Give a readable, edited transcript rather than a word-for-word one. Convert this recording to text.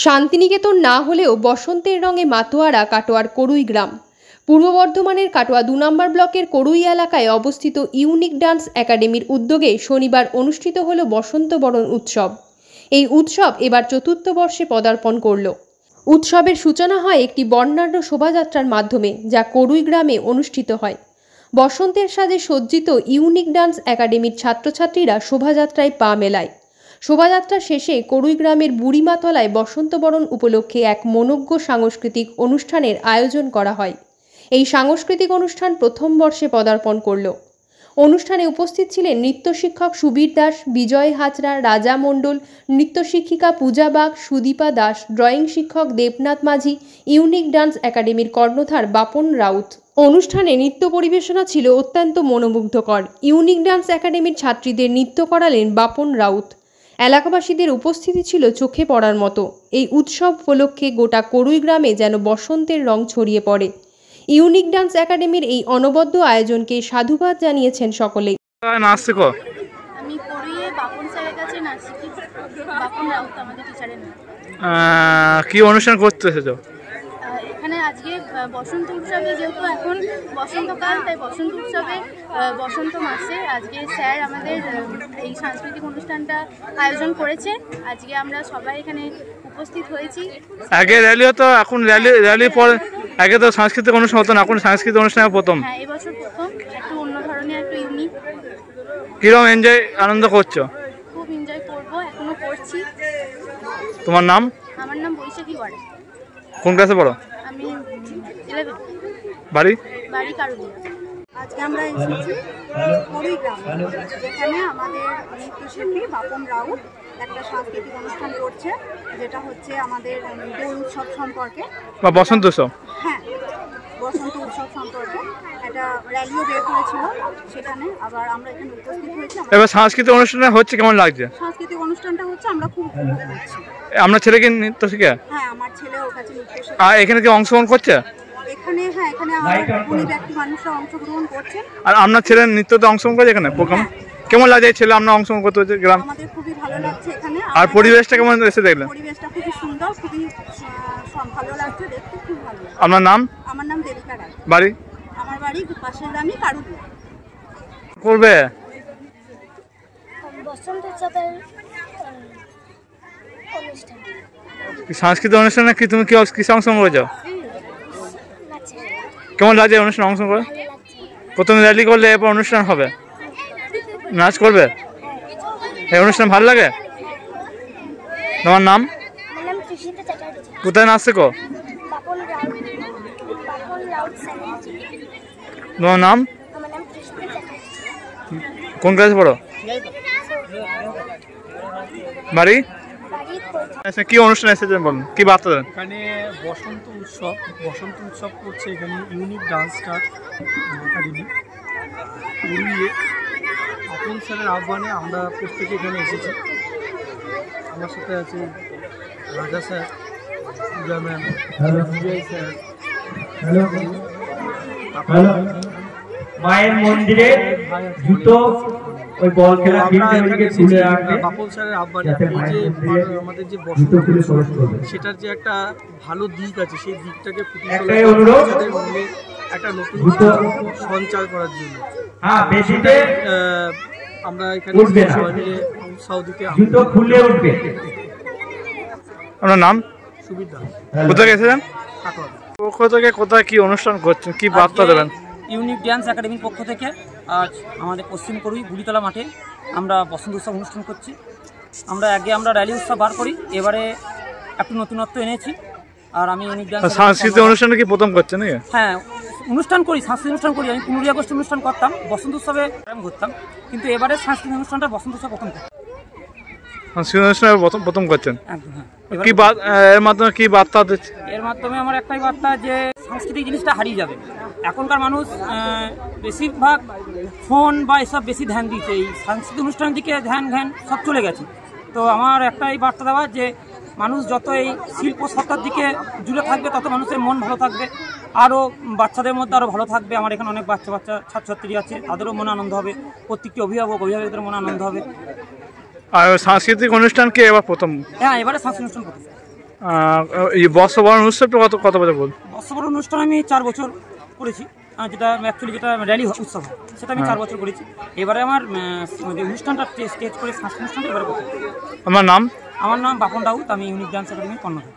শান্তিনিকেতন না হলেও বসন্তের রঙে মাতোয়ারা কাটোয়ার করুই গ্রাম। পূর্ব বর্ধমানের কাটোয়া ২ নম্বর ব্লকের করুই এলাকায় অবস্থিত ইউনিক ডান্স একাডেমির উদ্যোগে শনিবার অনুষ্ঠিত হল বসন্ত বরণ উৎসব। এই উৎসব এবার চতুর্থ বর্ষে পদার্পণ করল। উৎসবের সূচনা হয় একটি বর্ণাঢ্য শোভাযাত্রার মাধ্যমে, যা করুই গ্রামে অনুষ্ঠিত হয়। বসন্তের সাজে সজ্জিত ইউনিক ডান্স একাডেমির ছাত্রছাত্রীরা শোভাযাত্রায় পা মেলায়। শোভাযাত্রা শেষে করুই গ্রামের বুড়িমাতলায় বসন্ত বরণ উপলক্ষে এক মনোজ্ঞ সাংস্কৃতিক অনুষ্ঠানের আয়োজন করা হয়। এই সাংস্কৃতিক অনুষ্ঠান প্রথম বর্ষে পদার্পণ করল। অনুষ্ঠানে উপস্থিত ছিলেন নৃত্য শিক্ষক সুবীর দাস, বিজয় হাজরা, রাজা মণ্ডল, নৃত্য শিক্ষিকা পূজা বাগ, সুদীপা দাস, ড্রয়িং শিক্ষক দেবনাথ মাঝি, ইউনিক ডান্স একাডেমির কর্ণধার বাপন রাউত। অনুষ্ঠানে নৃত্য পরিবেশনা ছিল অত্যন্ত মনোমুগ্ধকর। ইউনিক ডান্স একাডেমির ছাত্রীদের নৃত্য করালেন বাপন রাউত। এলাকাবাসীদের উপস্থিতি ছিল চোখে পড়ার মতো। এই উৎসব উপলক্ষে গোটা করুই গ্রামে যেন বসন্তের রং ছড়িয়ে পড়ে। ইউনিক ডান্স একাডেমির এই অনবদ্য আয়োজনকে সাধুবাদ জানিয়েছেন সকলেই। আমি করুইয়ে বাপন স্যারের কাছে নাচ শিখি। বাপন রাউত আমাদের টিচারের নাম। কি অনুষ্ঠান করতে এসেছো? এখানে আজকে বসন্ত উৎসবে, যেহেতু এখন বসন্তকাল, তাই বসন্ত উৎসবে বসন্ত মাসে আজকে স্যার আমাদের এই সাংস্কৃতিক অনুষ্ঠানটা আয়োজন করেছে। আজকে আমরা সবাই এখানে উপস্থিত হয়েছি। আগে র্যালি হতো, এখন র্যালি পর আগে তো সাংস্কৃতিক অনুষ্ঠান হতো না, এখন সাংস্কৃতিক অনুষ্ঠান প্রথম। হ্যাঁ, এবছর প্রথম, একটু অন্য ধরনের, একটু ইউনিক। কিরকম আনন্দ করছো? খুব এনজয় করবো, এখনো করছি। তোমার নাম? আমার নাম বৈশাখী ওয়ার্ড। কোন ক্লাসে পড়ো? আমি 11। বাড়ি কারুলিয়া। আজকে আমরা এসেছি করুই গ্রাম, যেখানে আমাদের নৃত্যশিল্পী বাপন রাউত একটা সাংস্কৃতিক অনুষ্ঠান করছে, যেটা হচ্ছে আমাদের দোল উৎসব সম্পর্কে বা বসন্ত উৎসব। হ্যাঁ, বসন্ত উৎসব সম্পর্কে একটা র্যালিও বের করেছিল সেখানে। আবার আমরা এখানে উপস্থিত হয়েছি। এবার সাংস্কৃতিক অনুষ্ঠান হচ্ছে, কেমন লাগছে? সাংস্কৃতিক অনুষ্ঠানটা হচ্ছে, আমরা খুব উপভোগ করছি। আপনার ছেলে কি নৃত্য শিখে? হ্যাঁ, আমার ছেলে ওর কাছে নৃত্য শিখে। আর এখানে কি অংশগ্রহণ করছে? এখানে হ্যাঁ, এখানে উনি ব্যক্তি মানুষরা অংশগ্রহণ করছেন। আর আপনার ছেলে নৃত্যতে অংশগ্রহণ করে এখানে প্রোগ্রাম? কেমন লাগে ছেলে আপনার অংশগ্রহণ করতে হচ্ছে গ্রাম? আমাদের খুবই ভালো লাগছে এখানে। আর পরিবেশটা কেমন এসে দেখলেন? পরিবেশটা খুবই সুন্দর, খুবই ভালো লাগছে দেখতে, খুব ভালো লাগছে। আপনার নাম? আমার নাম দেবিকা রায়। বাড়ি? আমার বাড়ি পাশের গ্রামে কারুলিয়া। করবে বসন্ত উৎসবের অনুষ্ঠান, সাংস্কৃতিক অনুষ্ঠানে কি তুমি কি অংশগ্রহণ করেছো? কেমন লাগছে অনুষ্ঠানে অংশগ্রহণ করে? প্রথমে র্যালি করলে এরপর অনুষ্ঠান হবে, নাচ করবে। এই অনুষ্ঠান ভালো লাগে? তোমার নাম? কোথায় নাচ শেখো? তোমার নাম? কোন ক্লাসে পড়ো? বাড়ি? কি অনুষ্ঠান এসেছেন বলুন, কি বার্তা দেন? এখানে বসন্ত উৎসব করছে এখানে ইউনিক ডান্স একাডেমি পুরুলিয়ে। আপন স্যারের আহ্বানে আমরা প্রত্যেকে এখানে এসেছি। আমার সাথে আছে রাজা স্যার, পূজা ম্যাম, বিজয় স্যার। মায়ের মন্দিরে জুতো ওই বল খেলা বাপন স্যারের আহ্বানে আমাদের যে বসন্ত সেটার যে একটা ভালো দিক আছে, সেই দিকটাকে ফুটিয়ে তোলার মধ্যে একটা নতুন সঞ্চার করার জন্য আমরা এখানে সবাই মিলে উৎসাহ দিতে। আপনার নাম? সুবীর দাস। কোথায় গেছিলেন? কাটোয়া। পক্ষ থেকে কোথায় কি অনুষ্ঠান করছেন, কি বার্তা দেবেন? ইউনিক ডান্স একাডেমির পক্ষ থেকে আজ আমাদের পশ্চিম করুই বুড়িতলা মাঠে আমরা বসন্ত উৎসব অনুষ্ঠান করছি। আমরা র্যালি উৎসব বার করি, এবারে একটু নতুনত্ব এনেছি। আর আমি ইউনিক ডান্স সাংস্কৃতিক অনুষ্ঠানে কি প্রথম করছেন? হ্যাঁ, অনুষ্ঠান করি, সাংস্কৃতিক অনুষ্ঠান করি। আমি 15 আগস্ট অনুষ্ঠান করতাম, বসন্ত উৎসবে ঘুরতাম, কিন্তু এবারে সাংস্কৃতিক অনুষ্ঠানটা বসন্ত উৎসব প্রথম করতাম। সাংস্কৃতিক অনুষ্ঠানে প্রথম করছেন? একদম হ্যাঁ। কি এর মাধ্যমে কি বার্তা দিচ্ছে? এর মাধ্যমে আমার একটাই বার্তা, যে সাংস্কৃতিক জিনিসটা হারিয়ে যাবে। এখনকার মানুষ বেশিরভাগ ফোন বা এসব বেশি ধ্যান দিচ্ছে, এই সাংস্কৃতিক অনুষ্ঠানের দিকে ধ্যান সব চলে গেছে। তো আমার একটাই বার্তা দেওয়া, যে মানুষ যত এই শিল্প সত্তার দিকে জুড়ে থাকবে, তত মানুষের মন ভালো থাকবে, আরও বাচ্চাদের মধ্যে আরও ভালো থাকবে। আমার এখানে অনেক বাচ্চা ছাত্রছাত্রী আছে, তাদেরও মনে আনন্দ হবে, প্রত্যেকটি অভিভাবকদের মনে আনন্দ হবে। আর সাংস্কৃতিক অনুষ্ঠান কি এবার প্রথম? হ্যাঁ, এবারে সাংস্কৃতিক অনুষ্ঠান করতে এই বর্ষবরণ উৎসবটা কত বছর বল? বর্ষবরণ অনুষ্ঠান আমি 4 বছর করেছি, যেটা অ্যাকচুয়ালি যেটা র্যালি উৎসব সেটা আমি 4 বছর করেছি। এবারে আমার যে অনুষ্ঠানটা স্টেজ করে সাংস্কৃতিক অনুষ্ঠানটা এবারে করতে। আমার নাম বাপন রাউত, আমি ইউনিক ডান্স একাডেমির কর্ণধার।